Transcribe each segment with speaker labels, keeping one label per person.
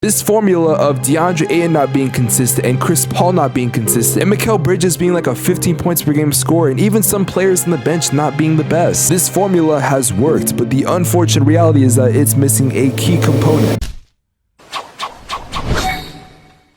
Speaker 1: This formula of Deandre Ayton not being consistent and Chris Paul not being consistent and Mikal Bridges being like a 15 points per game scorer and even some players on the bench not being the best. This formula has worked, but the unfortunate reality is that it's missing a key component.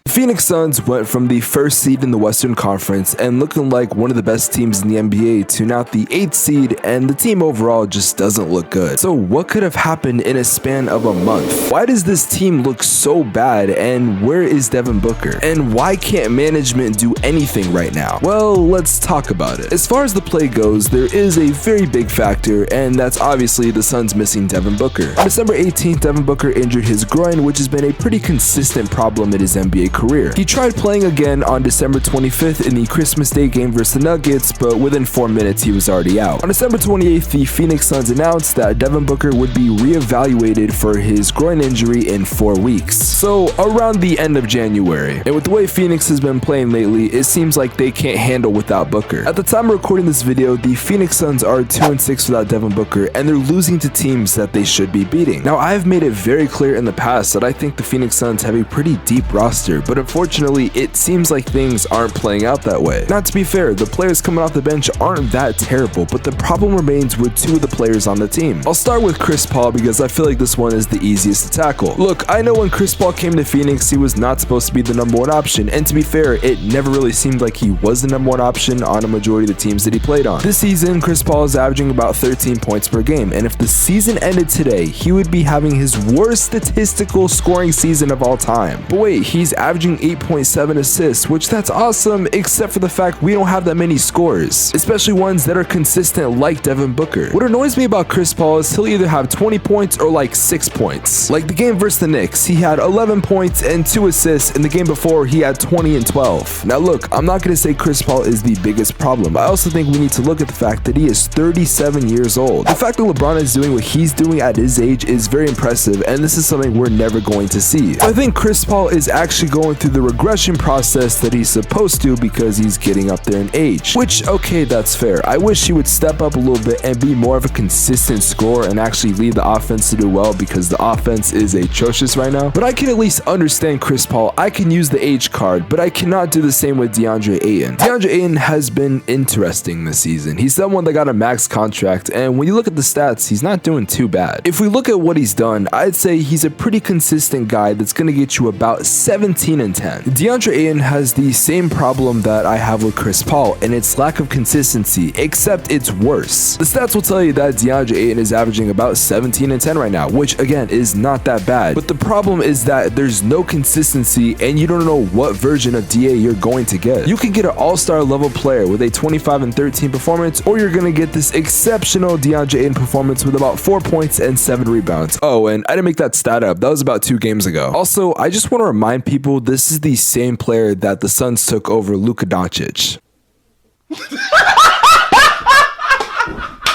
Speaker 1: Phoenix Suns went from the first seed in the Western Conference and looking like one of the best teams in the NBA to now the 8th seed, and the team overall just doesn't look good. So what could have happened in a span of a month? Why does this team look so bad, and where is Devin Booker? And why can't management do anything right now? Well, let's talk about it. As far as the play goes, there is a very big factor, and that's obviously the Suns missing Devin Booker. On December 18th, Devin Booker injured his groin, which has been a pretty consistent problem in his NBA career. He tried playing again on December 25th in the Christmas Day game versus the Nuggets, but within 4 minutes he was already out. On December 28th, the Phoenix Suns announced that Devin Booker would be reevaluated for his groin injury in 4 weeks. So around the end of January. And with the way Phoenix has been playing lately, it seems like they can't handle without Booker. At the time of recording this video, the Phoenix Suns are 2-6 without Devin Booker, and they're losing to teams that they should be beating. Now, I've made it very clear in the past that I think the Phoenix Suns have a pretty deep roster, but unfortunately, it seems like things aren't playing out that way. Now, to be fair, the players coming off the bench aren't that terrible, but the problem remains with 2 of the players on the team. I'll start with Chris Paul because I feel like this one is the easiest to tackle. Look, I know when Chris Paul came to Phoenix, he was not supposed to be the #1 option, and to be fair, it never really seemed like he was the #1 option on a majority of the teams that he played on. This season, Chris Paul is averaging about 13 points per game, and if the season ended today, he would be having his worst statistical scoring season of all time. But wait, he's averaging 8.7 assists, which that's awesome, except for the fact we don't have that many scores, especially ones that are consistent like Devin Booker. What annoys me about Chris Paul is he'll either have 20 points or like 6 points. Like the game versus the Knicks, he had 11 points and 2 assists, and the game before he had 20 and 12. Now look, I'm not going to say Chris Paul is the biggest problem. I also think we need to look at the fact that he is 37 years old. The fact that LeBron is doing what he's doing at his age is very impressive, and this is something we're never going to see. So I think Chris Paul is actually going through the regression process that he's supposed to because he's getting up there in age, which, okay, that's fair. I wish he would step up a little bit and be more of a consistent scorer and actually lead the offense to do well, because the offense is atrocious right now. But I can at least understand Chris Paul. I can use the age card, but I cannot do the same with Deandre Ayton. Deandre Ayton has been interesting this season. He's someone that got a max contract, and when you look at the stats, he's not doing too bad. If we look at what he's done, I'd say he's a pretty consistent guy that's going to get you about 17 and 10. Deandre Ayton has the same problem that I have with Chris Paul, and it's lack of consistency, except it's worse. The stats will tell you that Deandre Ayton is averaging about 17 and 10 right now, which again is not that bad. But the problem is that there's no consistency, and you don't know what version of DA you're going to get. You can get an all-star level player with a 25 and 13 performance, or you're going to get this exceptional Deandre Ayton performance with about 4 points and 7 rebounds. Oh, and I didn't make that stat up. That was about 2 games ago. Also, I just want to remind people this is the same player that the Suns took over Luka Doncic.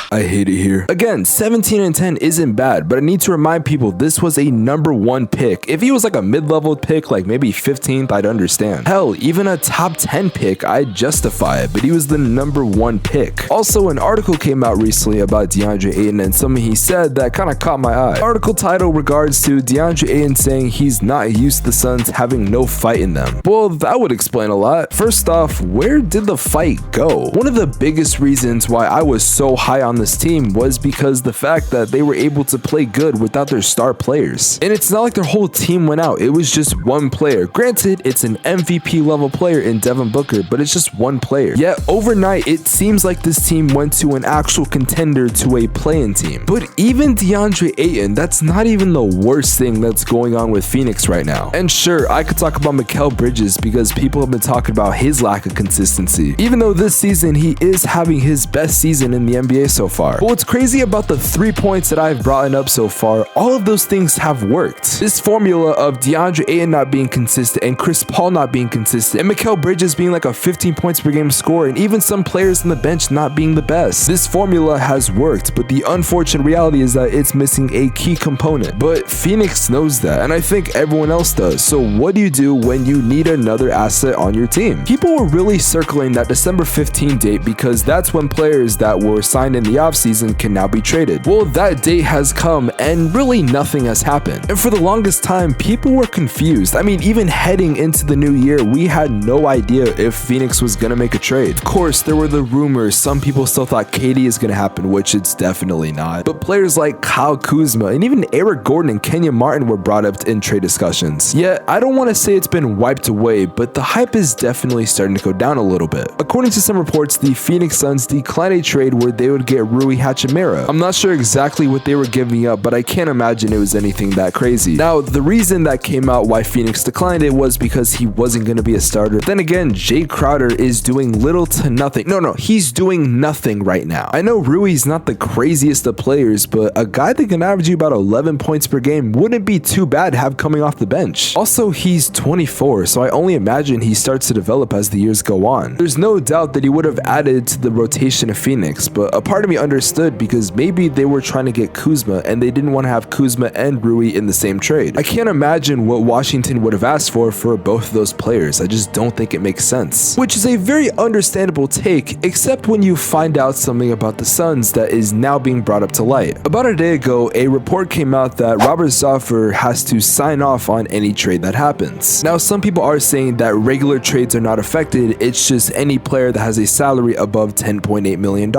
Speaker 1: I hate it here. Again, 17 and 10 isn't bad, but I need to remind people this was a #1 pick. If he was like a mid-level pick, like maybe 15th, I'd understand. Hell, even a top 10 pick, I'd justify it, but he was the #1 pick. Also, an article came out recently about Deandre Ayton and something he said that kind of caught my eye. The article title regards to Deandre Ayton saying he's not used to the Suns having no fight in them. Well, that would explain a lot. First off, where did the fight go? One of the biggest reasons why I was so high on this team was because the fact that they were able to play good without their star players. And it's not like their whole team went out. It was just one player. Granted, it's an MVP level player in Devin Booker, but it's just one player. Yet overnight, it seems like this team went to an actual contender to a play-in team. But even Deandre Ayton, that's not even the worst thing that's going on with Phoenix right now. And sure, I could talk about Mikal Bridges because people have been talking about his lack of consistency. Even though this season he is having his best season in the NBA so far. But what's crazy about the 3 points that I've brought up so far, all of those things have worked. This formula of Deandre Ayton not being consistent and Chris Paul not being consistent and Mikal Bridges being like a 15 points per game scorer and even some players on the bench not being the best. This formula has worked, but the unfortunate reality is that it's missing a key component. But Phoenix knows that, and I think everyone else does. So what do you do when you need another asset on your team? People were really circling that December 15 date because that's when players that were signed in the offseason can now be traded. Well, that date has come and really nothing has happened. And for the longest time, people were confused. I mean, even heading into the new year, we had no idea if Phoenix was going to make a trade. Of course, there were the rumors. Some people still thought KD is going to happen, which it's definitely not. But players like Kyle Kuzma and even Eric Gordon and Kenyon Martin were brought up in trade discussions. Yet, I don't want to say it's been wiped away, but the hype is definitely starting to go down a little bit. According to some reports, the Phoenix Suns declined a trade where they would get Rui Hachimura. I'm not sure exactly what they were giving up, but I can't imagine it was anything that crazy. Now, the reason that came out why Phoenix declined it was because he wasn't going to be a starter. Then again, Jay Crowder is doing little to nothing. No, he's doing nothing right now. I know Rui's not the craziest of players, but a guy that can average you about 11 points per game wouldn't be too bad to have coming off the bench. Also, he's 24, so I only imagine he starts to develop as the years go on. There's no doubt that he would have added to the rotation of Phoenix, but a part of me understood because maybe they were trying to get Kuzma and they didn't want to have Kuzma and Rui in the same trade. I can't imagine what Washington would have asked for both of those players. I just don't think it makes sense. Which is a very understandable take, except when you find out something about the Suns that is now being brought up to light. About a day ago, a report came out that Robert Sarver has to sign off on any trade that happens. Now, some people are saying that regular trades are not affected, it's just any player that has a salary above $10.8 million,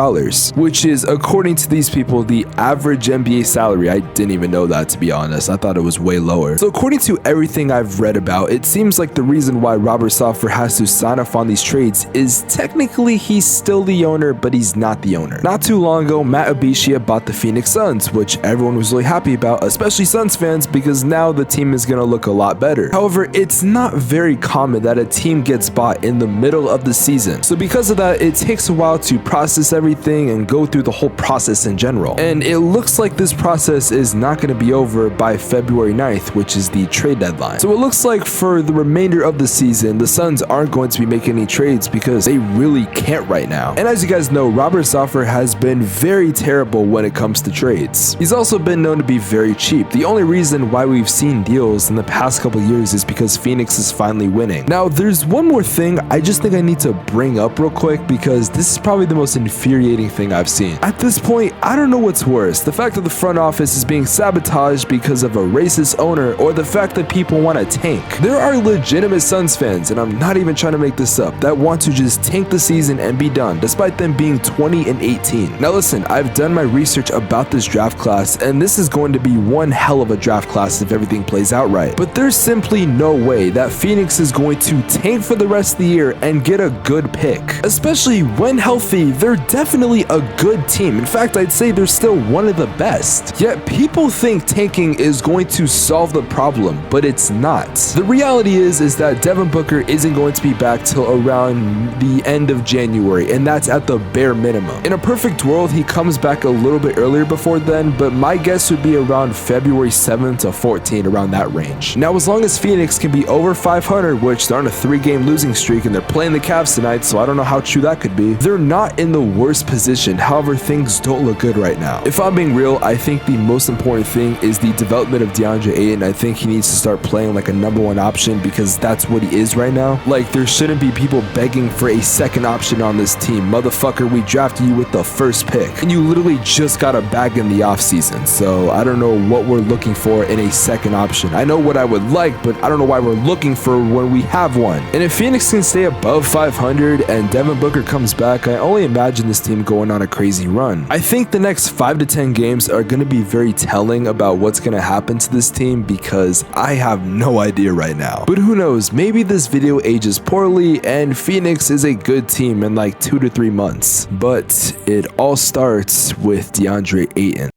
Speaker 1: which is, according to these people, the average NBA salary. I didn't even know that, to be honest. I thought it was way lower. So according to everything I've read about, it seems like the reason why Robert Sarver has to sign off on these trades is technically he's still the owner, but he's not the owner. Not too long ago, Matt Abishia bought the Phoenix Suns, which everyone was really happy about, especially Suns fans, because now the team is going to look a lot better. However, it's not very common that a team gets bought in the middle of the season. So because of that, it takes a while to process everything and go through the whole process in general. And it looks like this process is not going to be over by February 9th, which is the trade deadline. So it looks like for the remainder of the season, the Suns aren't going to be making any trades because they really can't right now. And as you guys know, Robert Sarver has been very terrible when it comes to trades. He's also been known to be very cheap. The only reason why we've seen deals in the past couple years is because Phoenix is finally winning. Now, there's one more thing I just think I need to bring up real quick because this is probably the most infuriating thing I've seen. At this point, I don't know what's worse, the fact that the front office is being sabotaged because of a racist owner or the fact that people want to tank. There are legitimate Suns fans, and I'm not even trying to make this up, that want to just tank the season and be done, despite them being 20-18. Now listen, I've done my research about this draft class, and this is going to be one hell of a draft class if everything plays out right. But there's simply no way that Phoenix is going to tank for the rest of the year and get a good pick. Especially when healthy, they're definitely a good team. In fact, I'd say they're still one of the best. Yet people think tanking is going to solve the problem, but it's not. The reality is that Devin Booker isn't going to be back till around the end of January, and that's at the bare minimum. In a perfect world, he comes back a little bit earlier before then, but my guess would be around February 7th to 14th, around that range. Now, as long as Phoenix can be over 500, which they're on a 3-game losing streak and they're playing the Cavs tonight, so I don't know how true that could be, they're not in the worst position. However, things don't look good right now. If I'm being real, I think the most important thing is the development of Deandre Ayton. I think he needs to start playing like a #1 option because that's what he is right now. Like, there shouldn't be people begging for a second option on this team. Motherfucker, we drafted you with the first pick, and you literally just got a bag in the offseason. So I don't know what we're looking for in a second option. I know what I would like, but I don't know why we're looking for when we have one. And if Phoenix can stay above 500 and Devin Booker comes back, I only imagine this team going on a crazy run. I think the next 5 to 10 games are going to be very telling about what's going to happen to this team because I have no idea right now. But who knows, maybe this video ages poorly and Phoenix is a good team in like 2 to 3 months. But it all starts with Deandre Ayton.